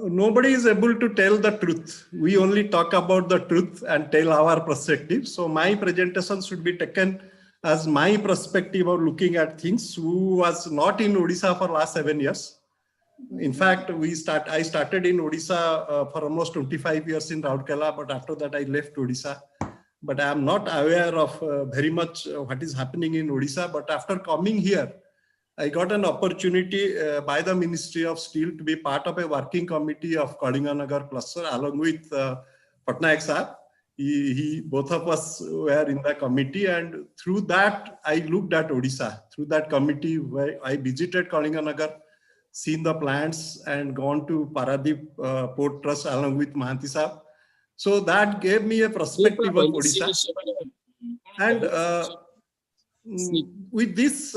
nobody is able to tell the truth. We only talk about the truth and tell our perspective. So my presentation should be taken as my perspective of looking at things, who was not in Odisha for last 7 years. In fact, I started in Odisha for almost 25 years in Raurkela, but after that I left Odisha. But I am not aware of very much what is happening in Odisha. But after coming here, I got an opportunity by the Ministry of Steel to be part of a working committee of Kalinganagar cluster along with Patnaik Sahab. Both of us were in the committee, and through that I looked at Odisha. Through that committee, where I visited Kalinganagar, seen the plants, and gone to Paradip Port Trust along with Mahanti Sahab. So that gave me a perspective of Odisha. And with this,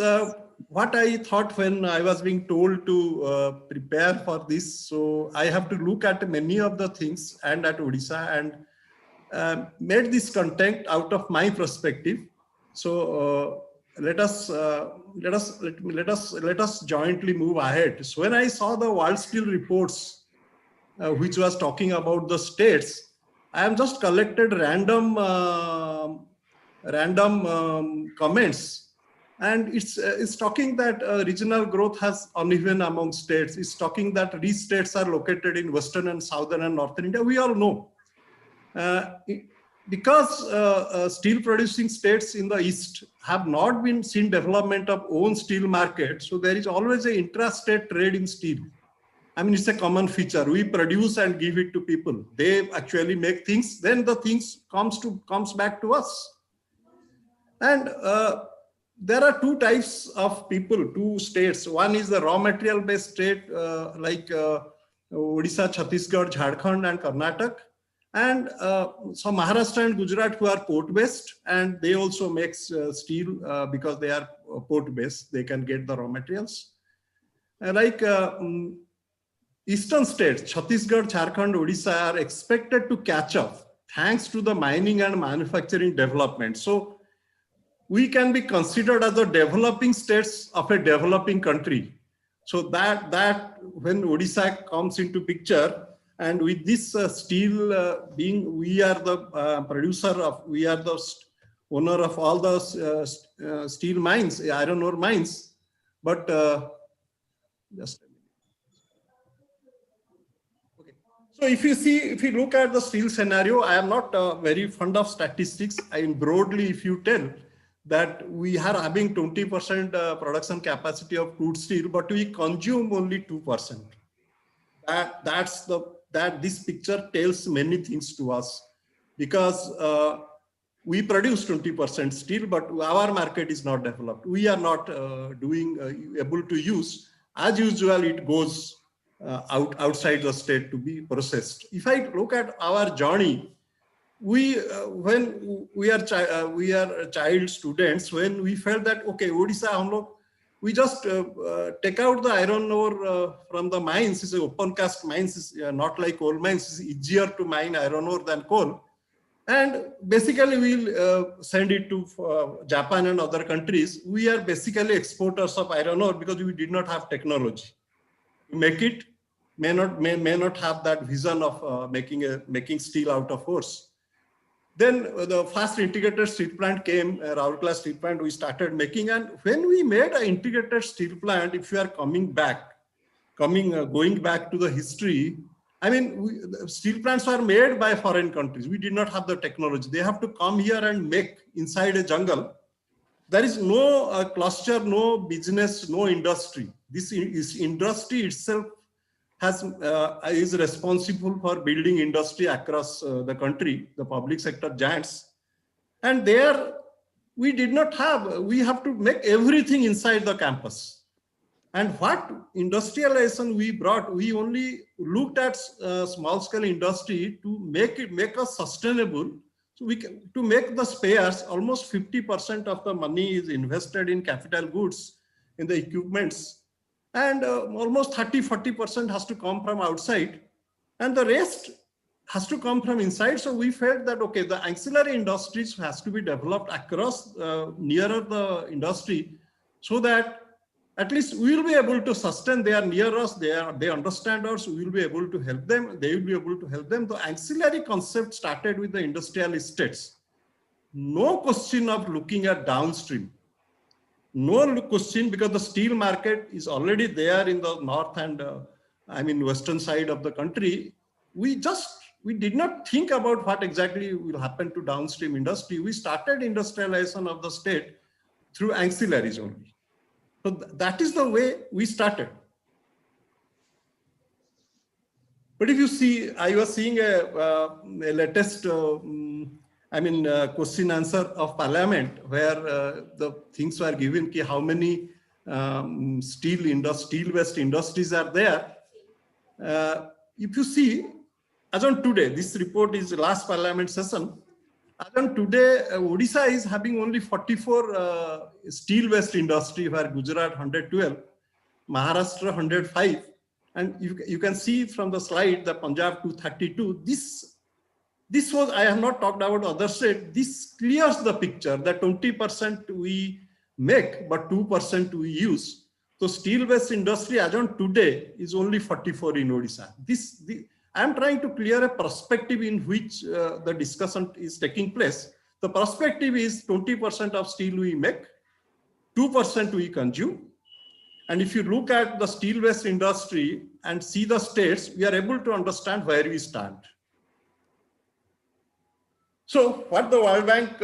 what I thought when I was being told to prepare for this, so I have to look at many of the things and at Odisha, and made this content out of my perspective. So let us jointly move ahead. So when I saw the World Steel reports, which was talking about the states, I am just collected random comments. And it's talking that regional growth has uneven among states. It's talking that rich states are located in Western and Southern and Northern India. We all know. Because steel producing states in the East have not been seen development of own steel market. So there is always an intrastate trade in steel. I mean, it's a common feature. We produce and give it to people. They actually make things. Then the things comes back to us. And there are two types of people, two states. One is the raw material based state like Odisha, Chhattisgarh, Jharkhand and Karnataka. And some Maharashtra and Gujarat who are port based, and they also make steel because they are port based. They can get the raw materials. Like eastern states, Chhattisgarh, Jharkhand, Odisha are expected to catch up thanks to the mining and manufacturing development. So we can be considered as the developing states of a developing country. So that when Odisha comes into picture, and with this steel being, we are the producer of, we are the owner of all the steel mines, iron ore mines. But just a minute. Okay. So if you look at the steel scenario, I am not very fond of statistics. I mean, broadly, if you tell that we are having 20% production capacity of crude steel, but we consume only 2%. That this picture tells many things to us, because we produce 20% steel, but our market is not developed. We are not able to use. As usual, it goes outside the state to be processed. If I look at our journey, when we are child students, when we felt that okay, Odisha, we just take out the iron ore from the mines. It's open cast mines, is not like coal mines. It's easier to mine iron ore than coal, and basically we'll send it to Japan and other countries. We are basically exporters of iron ore because we did not have technology to make it. May not have that vision of making steel out of ores. Then the first integrated steel plant came, Raurkela steel plant, we started making. And when we made an integrated steel plant, if you are going back to the history, I mean, steel plants were made by foreign countries. We did not have the technology. They have to come here and make inside a jungle. There is no cluster, no business, no industry. This industry itself is responsible for building industry across the country, the public sector giants. And there we did not have, we have to make everything inside the campus. And what industrialization we brought, we only looked at small scale industry to make us sustainable. So to make the spares, almost 50% of the money is invested in capital goods, in the equipments. And almost 30–40% has to come from outside, and the rest has to come from inside. So we felt that okay, the ancillary industries has to be developed across nearer the industry, so that at least we will be able to sustain. They are near us, they understand us, we will be able to help them, they will be able to help them. The ancillary concept started with the industrial estates. No question of looking at downstream. No question, because the steel market is already there in the north and western side of the country. We did not think about what exactly will happen to downstream industry. We started industrialization of the state through ancillaries only. So that is the way we started. But if you see, I was seeing a latest question answer of parliament, where the things were given, how many steel-based industries are there. If you see, as on today, this report is the last parliament session. As on today, Odisha is having only 44 steel-based industry, where Gujarat 112, Maharashtra 105, and you can see from the slide the Punjab 232. This was, I have not talked about other state. This clears the picture that 20% we make, but 2% we use. So steel-based industry as on today is only 44 in Odisha. I am trying to clear a perspective in which the discussion is taking place. The perspective is 20% of steel we make, 2% we consume. And if you look at the steel-based industry and see the states, we are able to understand where we stand. So what the World Bank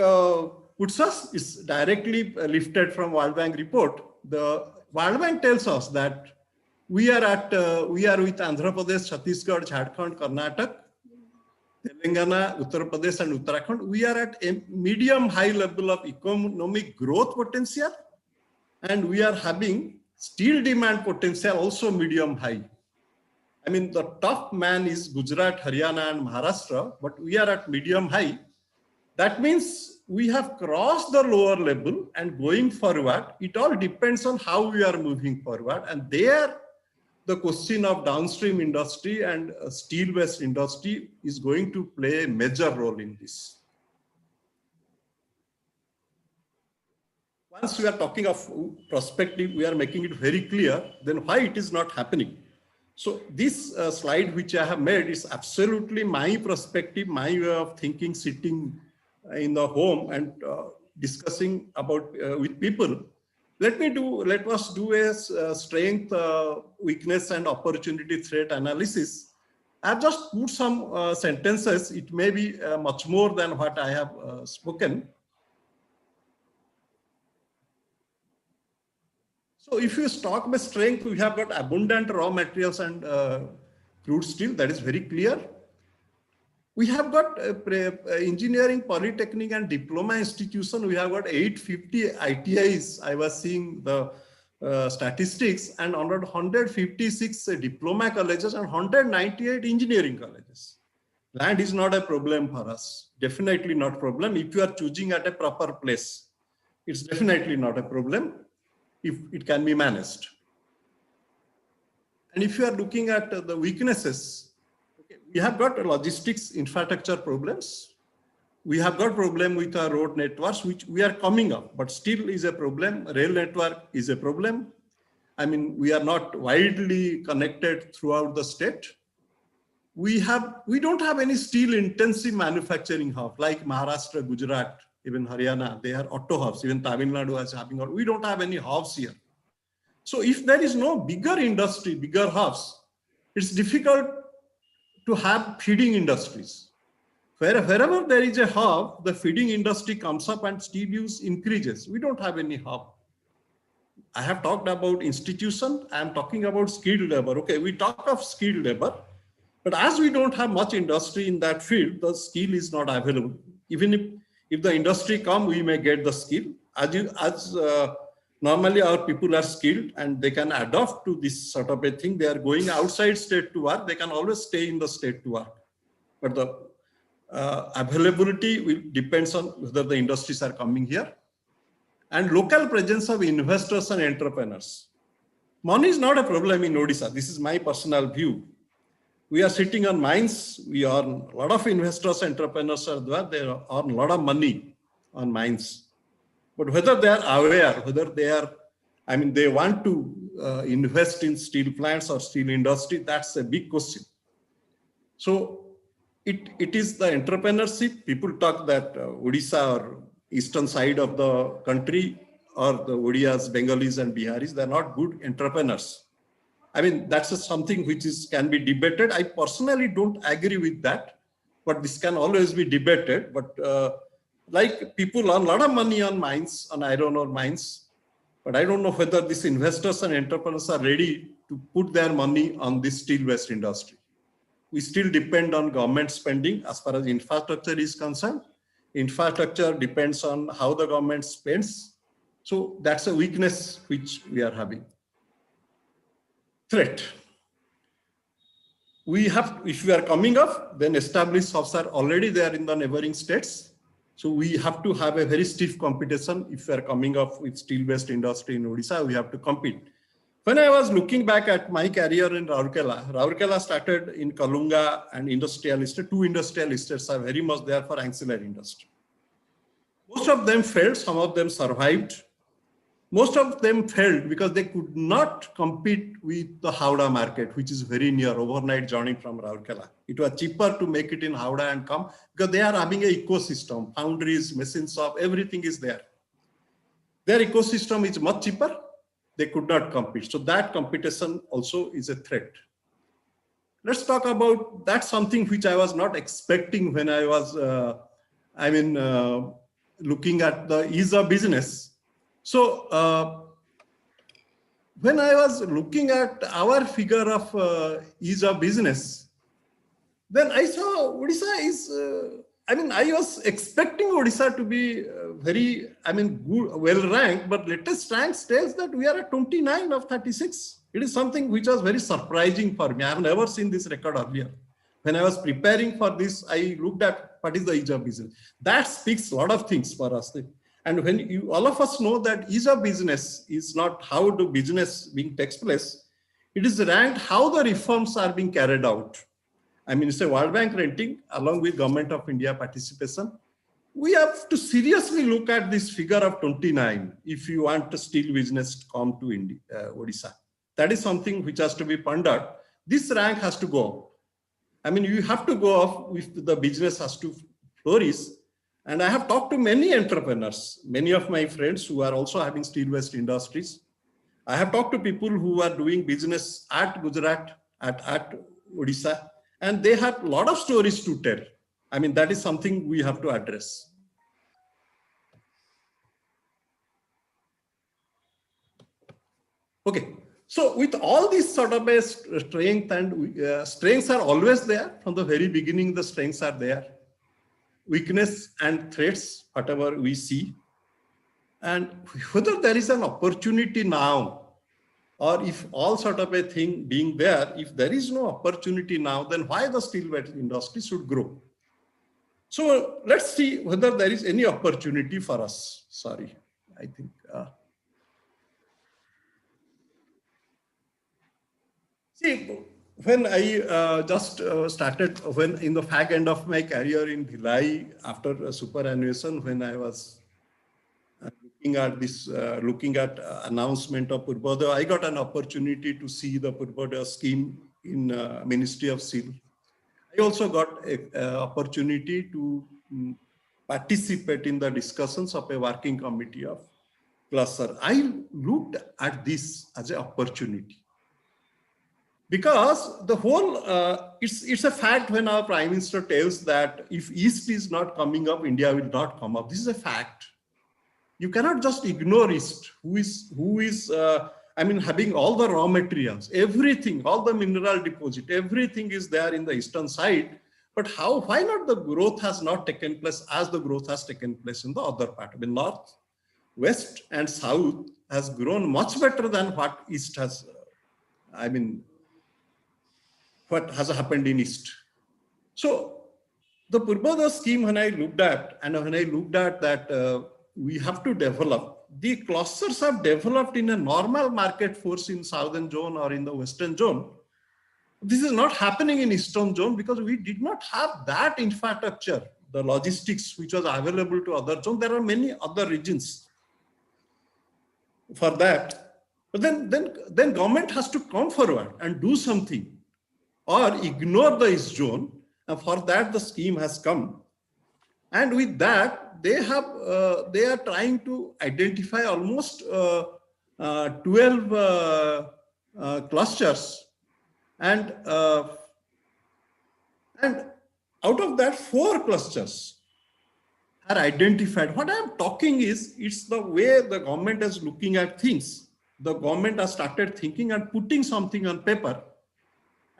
puts us is directly lifted from World Bank report. The World Bank tells us that we are with Andhra Pradesh, Chhattisgarh, Jharkhand, Karnataka, Telangana, Uttar Pradesh, and Uttarakhand. We are at a medium-high level of economic growth potential, and we are having steel demand potential also medium-high. I mean, the top man is Gujarat, Haryana, and Maharashtra, but we are at medium-high. That means we have crossed the lower level, and going forward, it all depends on how we are moving forward. And there, the question of downstream industry and steel-based industry is going to play a major role in this. Once we are talking of perspective, we are making it very clear, then why it is not happening. So this slide which I have made is absolutely my perspective, my way of thinking, sitting in the home and discussing about with people. Let us do a strength, weakness, and opportunity threat analysis. I've just put some sentences. It may be much more than what I have spoken. So if you talk about strength, we have got abundant raw materials and crude steel. That is very clear. We have got engineering, polytechnic, and diploma institution. We have got 850 ITIs. I was seeing the statistics, and 156 diploma colleges and 198 engineering colleges. Land is not a problem for us. Definitely not a problem. If you are choosing at a proper place, it's definitely not a problem if it can be managed. And if you are looking at the weaknesses, we have got logistics infrastructure problems. We have got problem with our road networks, which we are coming up, but still is a problem. Rail network is a problem. I mean, we are not widely connected throughout the state. We don't have any steel intensive manufacturing hub like Maharashtra, Gujarat, even Haryana. They are auto hubs. Even Tamil Nadu is having. We don't have any hubs here. So if there is no bigger industry, bigger hubs, it's difficult to have feeding industries. Wherever there is a hub, the feeding industry comes up and steel use increases. We don't have any hub. I have talked about institution. I am talking about skilled labor. Okay, we talk of skilled labor, but as we don't have much industry in that field, the skill is not available. Even if the industry come, we may get the skill. Normally our people are skilled and they can adapt to this sort of a thing. They are going outside state to work. They can always stay in the state to work. But the availability depends on whether the industries are coming here. And local presence of investors and entrepreneurs. Money is not a problem in Odisha. This is my personal view. We are sitting on mines. We earn a lot of investors, entrepreneurs are there. They earn a lot of money on mines. But whether they are aware, whether they are I mean, they want to invest in steel plants or steel industry. That's a big question. So it is the entrepreneurship. People talk that Odisha or eastern side of the country or the Odias, Bengalis and Biharis, they're not good entrepreneurs. I mean, that's something which can be debated. I personally don't agree with that, but this can always be debated. But like people earn a lot of money on mines, on iron ore mines, but I don't know whether these investors and entrepreneurs are ready to put their money on this steel-based industry. We still depend on government spending as far as infrastructure is concerned. Infrastructure depends on how the government spends. So that's a weakness which we are having. Threat. We have, if we are coming up, then established hubs are already there in the neighboring states. So we have to have a very stiff competition. If we are coming up with steel-based industry in Odisha, we have to compete. When I was looking back at my career in Rourkela started in Kalunga and industrial estate. Two industrial estates are very much there for ancillary industry. Most of them failed, some of them survived. Most of them failed because they could not compete with the Howrah market, which is very near, overnight journey from Rourkela. It was cheaper to make it in Howrah and come because they are having an ecosystem, foundries, machine shop, everything is there. Their ecosystem is much cheaper. They could not compete. So that competition also is a threat. Let's talk about that's something which I was not expecting when I was, looking at the ease of business. So when I was looking at our figure of ease of business, then I saw Odisha is, I was expecting Odisha to be very, good, well ranked, but latest ranks tells that we are at 29 of 36. It is something which was very surprising for me. I have never seen this record earlier. When I was preparing for this, I looked at what is the ease of business. That speaks a lot of things for us. And when all of us know that ease of business is not how the business being takes place, it is ranked how the reforms are being carried out. It's a World Bank rating along with Government of India participation. We have to seriously look at this figure of 29 if you want the steel business to come to India, Odisha. That is something which has to be pondered. This rank has to go up. You have to go up if the business has to flourish. And I have talked to many entrepreneurs, many of my friends who are also having steel-based industries. I have talked to people who are doing business at Gujarat, at Odisha, and they have a lot of stories to tell. That is something we have to address. Okay, so with all these sort of a strength and strengths are always there from the very beginning. The strengths are there, weakness and threats, whatever we see, and whether there is an opportunity now, or if all sort of a thing being there, if there is no opportunity now, then why the steel industry should grow? So let's see whether there is any opportunity for us. Sorry, I think. See, when I just started, when in the fag end of my career in Bhilai, after superannuation, when I was looking at announcement of Purvodaya, I got an opportunity to see the Purvodaya scheme in Ministry of Steel. I also got an opportunity to participate in the discussions of a working committee of cluster. I looked at this as an opportunity because the whole, it's a fact when our Prime Minister tells that if East is not coming up, India will not come up. This is a fact. You cannot just ignore East, who is having all the raw materials, everything, all the mineral deposit, everything is there in the eastern side. But why not the growth has not taken place as the growth has taken place in the other part? North, West and South has grown much better than what East has, what has happened in East. So the Purvodaya scheme, when I looked at, that we have to develop, the clusters have developed in a normal market force in southern zone or in the western zone. This is not happening in eastern zone because we did not have that infrastructure, the logistics which was available to other zones. There are many other regions for that. But then government has to come forward and do something or ignore the East zone. And for that, the scheme has come. And with that, they are trying to identify almost 12 clusters, and out of that, 4 clusters are identified. What I am talking is, it's the way the government is looking at things. The government has started thinking and putting something on paper.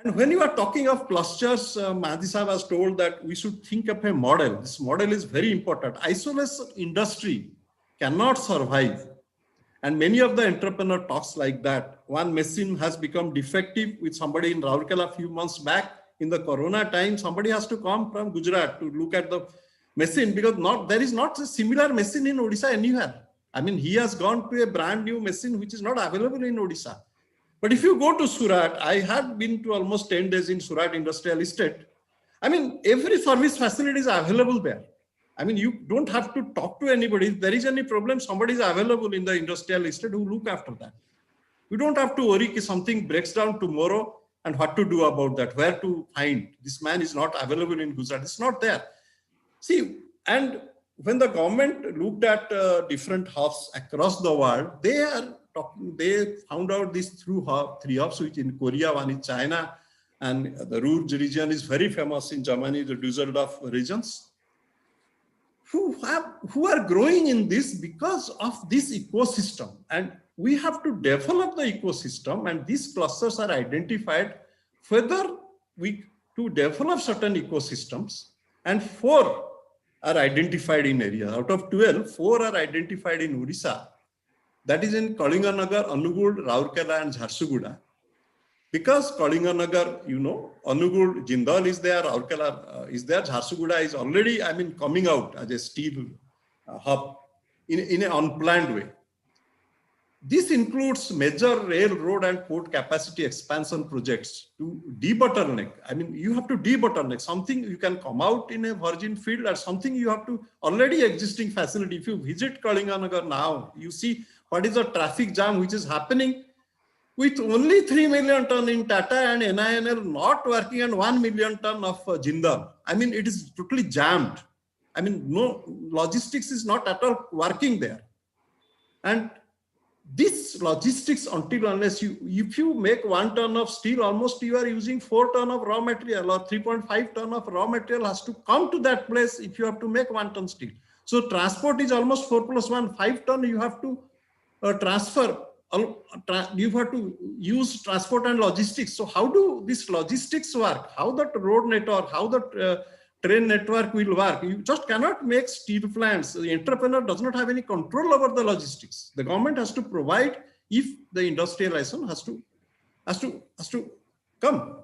And when you are talking of clusters, Mahdi Sahab has told that we should think of a model. This model is very important. Isolation industry cannot survive. And many of the entrepreneur talks like that. One machine has become defective with somebody in Raurkela a few months back. In the Corona time, somebody has to come from Gujarat to look at the machine, because there is not a similar machine in Odisha anywhere. I mean, he has gone to a brand new machine which is not available in Odisha. But if you go to Surat, I had been to almost 10 days in Surat Industrial Estate. I mean, every service facility is available there. I mean, you don't have to talk to anybody. If there is any problem, somebody is available in the industrial estate who look after that. You don't have to worry if something breaks down tomorrow and what to do about that, where to find. This man is not available in Gujarat. It's not there. See, and when the government looked at different hubs across the world, they found out these 3 hubs, which in Korea, one in China, and the Ruhr region is very famous in Germany, the Düsseldorf regions, who are growing in this because of this ecosystem. And we have to develop the ecosystem, and these clusters are identified whether to develop certain ecosystems, and 4 are identified in area. Out of 12, 4 are identified in Odisha. That is in Kalinganagar, Anugul, Raurkela, and Jharsuguda. Because Kalinganagar, Anugul, Jindal is there, Raurkela is there, Jharsuguda is already, coming out as a steel hub in an unplanned way. This includes major railroad and port capacity expansion projects to debottleneck. You have to debottleneck something. You can come out in a virgin field, or something you have to already existing facility. If you visit Kalinganagar now, you see what is the traffic jam which is happening with only 3 million ton in Tata and NINL not working, and 1 million ton of Jindal. It is totally jammed. No logistics is not at all working there. And this logistics, unless if you make 1 ton of steel, almost you are using 4 ton of raw material, or 3.5 ton of raw material has to come to that place if you have to make 1 ton steel. So transport is almost 4 plus 1, 5 ton you have to transfer. You have to use transport and logistics. So how do this logistics work? How that road network, how that train network will work? You just cannot make steel plants. The entrepreneur does not have any control over the logistics. The government has to provide if the industrialization has to come.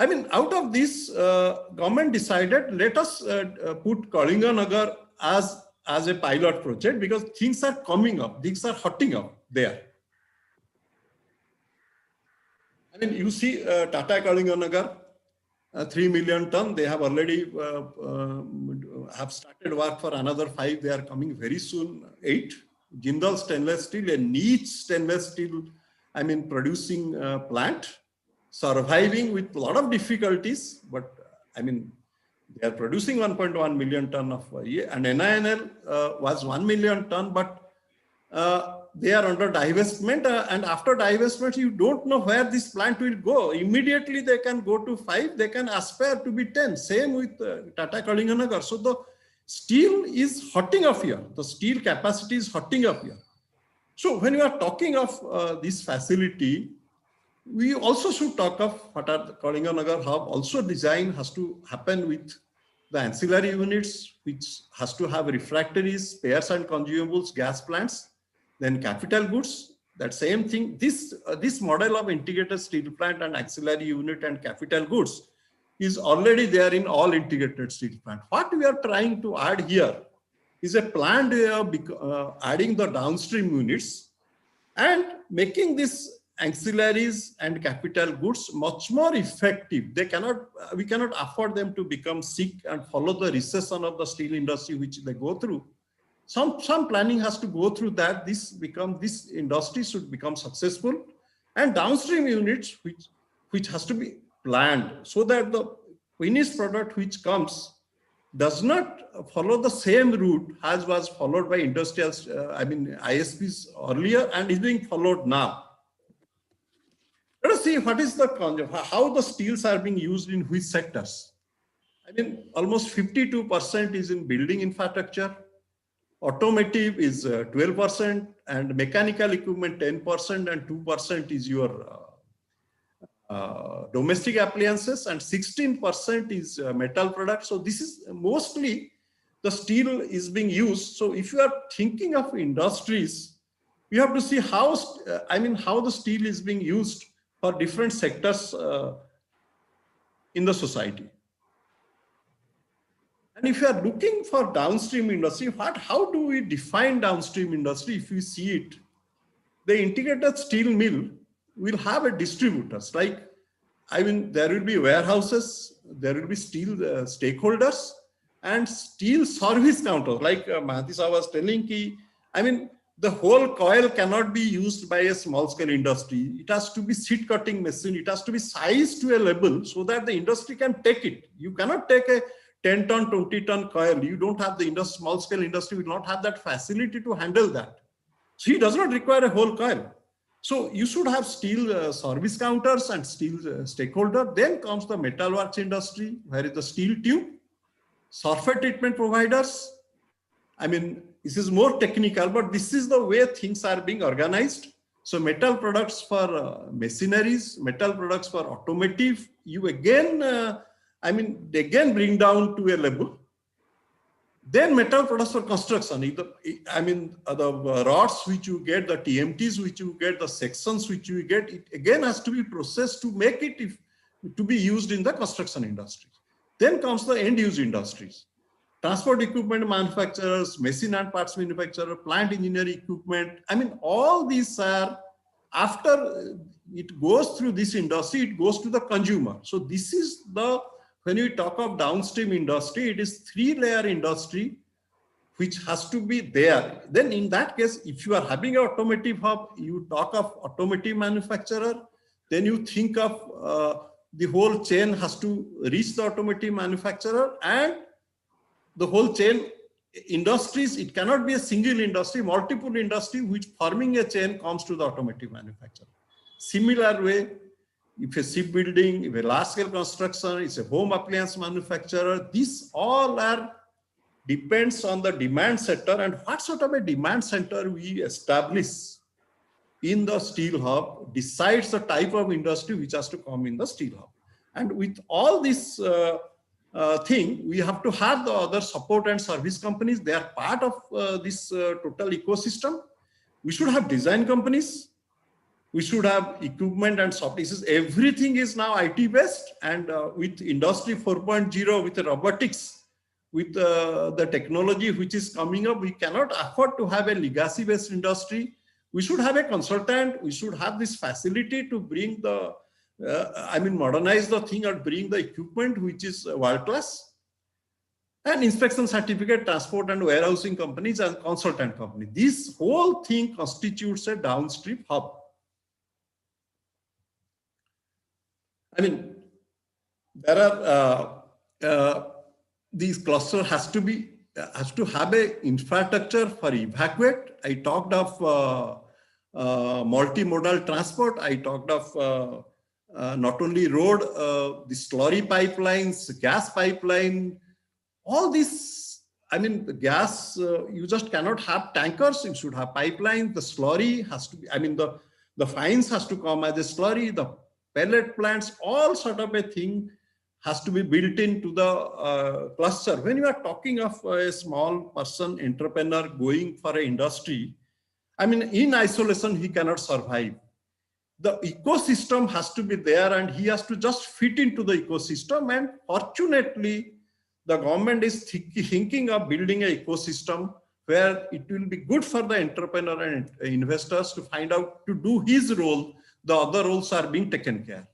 Out of this, government decided, let us put Kalinganagar as a pilot project, because things are coming up, things are hotting up there. You see Tata Kalinganagar, 3 million ton, they have already have started work for another 5. They are coming very soon, 8. Jindal stainless steel, a niche stainless steel, producing plant, surviving with a lot of difficulties, but they are producing 1.1 million ton of a year, and NINL was 1 million ton, but they are under divestment, and after divestment, you don't know where this plant will go. Immediately they can go to 5, they can aspire to be 10. Same with Tata Kalinganagar. So the steel is hotting up here. The steel capacity is hotting up here. So when we are talking of this facility, we also should talk of what are the Kalinganagar hub. Also design has to happen with the ancillary units, which has to have refractories, spares and consumables, gas plants. Then capital goods, that same thing. This model of integrated steel plant and auxiliary unit and capital goods is already there in all integrated steel plant. What we are trying to add here is a planned way of adding the downstream units and making these ancillaries and capital goods much more effective. We cannot afford them to become sick and follow the recession of the steel industry which they go through. Some planning has to go through that. This industry should become successful, and downstream units which has to be planned so that the finished product which comes does not follow the same route as was followed by industrials, ISPs earlier and is being followed now. Let us see what is how the steels are being used in which sectors. Almost 52% is in building infrastructure, automotive is 12%, and mechanical equipment 10%, and 2% is your domestic appliances, and 16% is metal products. So this is mostly the steel is being used. So if you are thinking of industries, you have to see how the steel is being used for different sectors in the society. And if you are looking for downstream industry, how do we define downstream industry? If you see it, the integrated steel mill will have a distributors. There will be warehouses, there will be steel stakeholders, and steel service counters. Like Mahathir was telling, the whole coil cannot be used by a small scale industry. It has to be seat cutting machine. It has to be sized to a level so that the industry can take it. You cannot take a 10 ton, 20 ton coil. You don't have small scale industry will not have that facility to handle that. So it does not require a whole coil. So you should have steel service counters and steel stakeholder. Then comes the metalworks industry, where is the steel tube, surface treatment providers. This is more technical, but this is the way things are being organized. So metal products for machineries, metal products for automotive, you again, they again bring down to a level. Then metal products for construction, the rods which you get, the TMTs which you get, the sections which you get, it again has to be processed to make it to be used in the construction industry. Then comes the end use industries. Transport equipment manufacturers, machine and parts manufacturer, plant engineering equipment. All these are, after it goes through this industry, it goes to the consumer. So this is when we talk of downstream industry, it is 3-layer industry which has to be there. Then in that case, if you are having an automotive hub, you talk of automotive manufacturer, then you think of the whole chain has to reach the automotive manufacturer, and the whole chain industries, it cannot be a single industry, multiple industry which forming a chain comes to the automotive manufacturer. Similar way, if a shipbuilding, if a large scale construction, it's a home appliance manufacturer, these all depends on the demand sector and what sort of a demand center we establish in the steel hub decides the type of industry which has to come in the steel hub. And with all this thing, we have to have the other support and service companies. They are part of this total ecosystem. We should have design companies. We should have equipment and software. Everything is now IT based, and with Industry 4.0, with the robotics, with the technology which is coming up, we cannot afford to have a legacy based industry. We should have a consultant. We should have this facility to bring the, modernize the thing or bring the equipment which is world class. And inspection certificate, transport and warehousing companies and consultant company. This whole thing constitutes a downstream hub. There are these cluster has to have a infrastructure for evacuate. I talked of multimodal transport. I talked of not only road, the slurry pipelines, gas pipeline, all this. The gas, you just cannot have tankers. You should have pipelines. The slurry has to be, the fines has to come as a slurry. The pellet plants, all sort of a thing has to be built into the cluster. When you are talking of a small person, entrepreneur going for an industry, in isolation, he cannot survive. The ecosystem has to be there and he has to just fit into the ecosystem. And fortunately, the government is thinking of building an ecosystem where it will be good for the entrepreneur and investors to find out to do his role. The other roles are being taken care.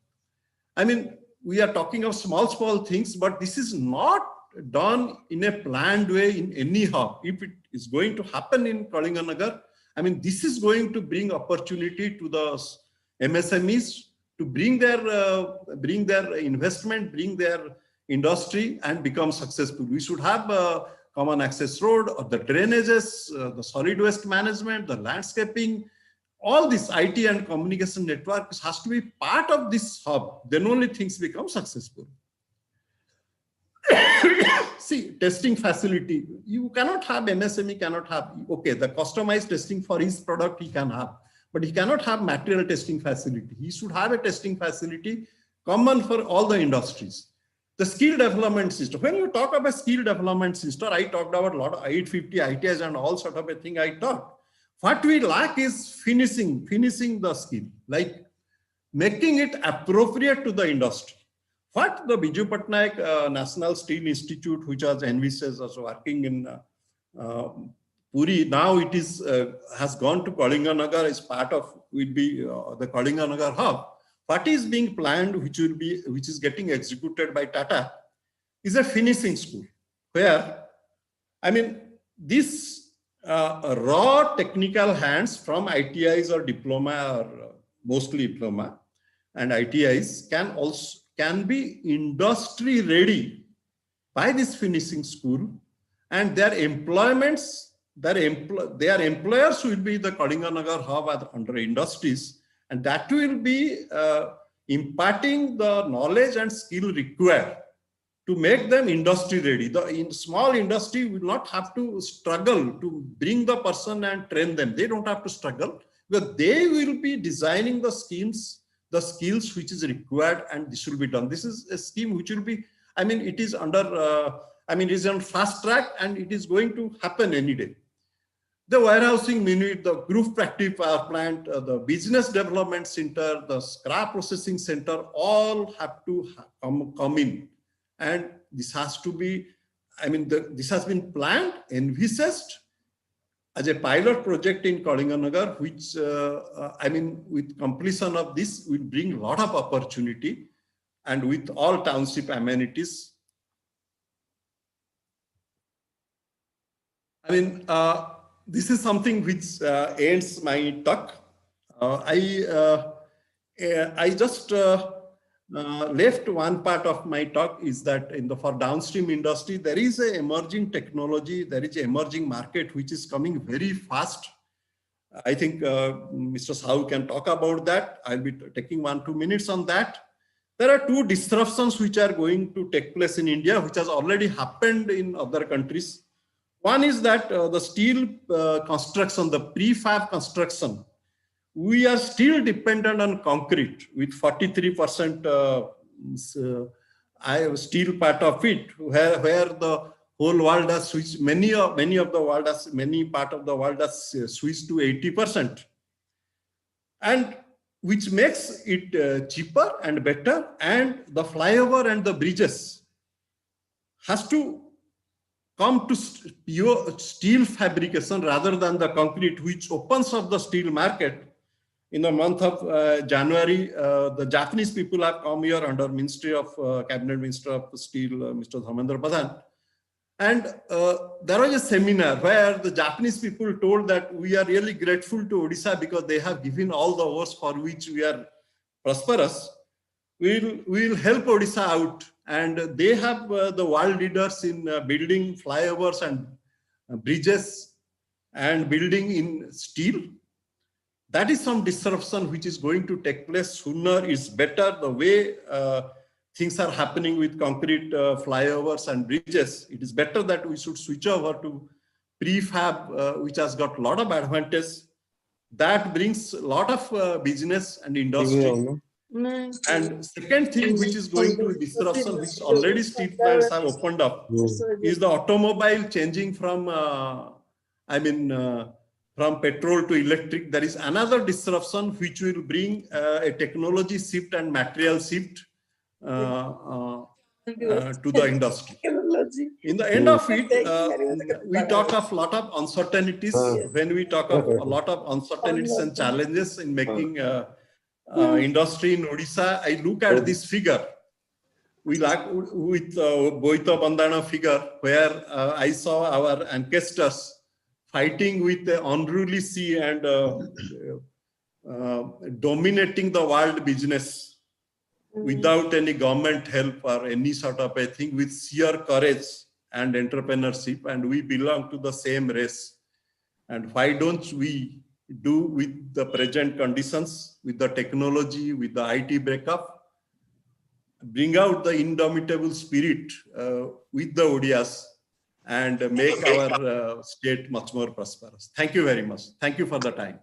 We are talking of small things, but this is not done in a planned way in any hub. If it is going to happen in Kalinganagar, I mean, this is going to bring opportunity to the MSMEs to bring their investment, bring their industry and become successful. We should have a common access road, or the drainages, the solid waste management, the landscaping, all this IT and communication network has to be part of this hub. Then only things become successful. See, testing facility, you cannot have, MSME cannot have, okay, the customized testing for his product he can have, but he cannot have material testing facility. He should have a testing facility common for all the industries. The skill development system, when you talk about skill development system, I talked about a lot of 850 ITIs and all sort of a thing I talked. What we lack is finishing the skill, like making it appropriate to the industry. What the Biju Patnaik National Steel Institute, which was envisaged as working in Puri, now it is has gone to Kalinganagar as part of, will be the Kalinganagar hub. What is being planned, which is getting executed by Tata, is a finishing school where, I mean, this raw technical hands from ITIs or diploma, or mostly diploma and ITIs can be industry ready by this finishing school, and their employments, their employers will be the Kalinganagar hub under industries, and that will be imparting the knowledge and skill required to make them industry ready. The small industry will not have to struggle to bring the person and train them. They don't have to struggle, because they will be designing the skills which is required, and this will be done. This is a scheme which will be, I mean, it is under, it is on fast track, and it is going to happen any day. The warehousing unit, the group practice power plant, the business development center, the scrap processing center, all have to come in. And this has to be, I mean, this has been planned, envisaged as a pilot project in Kalinganagar, which, I mean, with completion of this will bring a lot of opportunity, and with all township amenities. I mean, this is something which ends my talk. I just left one part of my talk, is that for downstream industry, there is an emerging technology, there is an emerging market which is coming very fast. I think Mr. Sahu can talk about that. I'll be taking 1-2 minutes on that. There are two disruptions which are going to take place in India, which has already happened in other countries. One is that the steel construction, the prefab construction, we are still dependent on concrete with 43% steel part of it, where the whole world has switched, many part of the world has switched to 80%, and which makes it cheaper and better. And the flyover and the bridges has to come to pure steel fabrication rather than the concrete, which opens up the steel market. In the month of January, the Japanese people have come here under Ministry of Cabinet Minister of Steel, Mr. Dharmendra Pradhan. And there was a seminar where the Japanese people told that we are really grateful to Odisha because they have given all the works for which we are prosperous. We'll help Odisha out. And they have the world leaders in building flyovers and bridges and building in steel. That is some disruption which is going to take place sooner. It's better the way things are happening with concrete flyovers and bridges. It is better that we should switch over to prefab, which has got a lot of advantage. That brings a lot of business and industry. And second thing which is going to disruption, which already steel plants have opened up, is the automobile changing from, from petrol to electric. There is another disruption which will bring a technology shift and material shift to the industry. In the end of it, we talk of a lot of uncertainties. When we talk of a lot of uncertainties and challenges in making industry in Odisha, I look at this figure. we like with Boita Bandana figure, where I saw our ancestors fighting with the unruly sea and dominating the world business without any government help or any sort of a thing, with sheer courage and entrepreneurship. And we belong to the same race. And why don't we do with the present conditions, with the technology, with the IT breakup, bring out the indomitable spirit with the Odias and make our state much more prosperous. Thank you very much. Thank you for the time.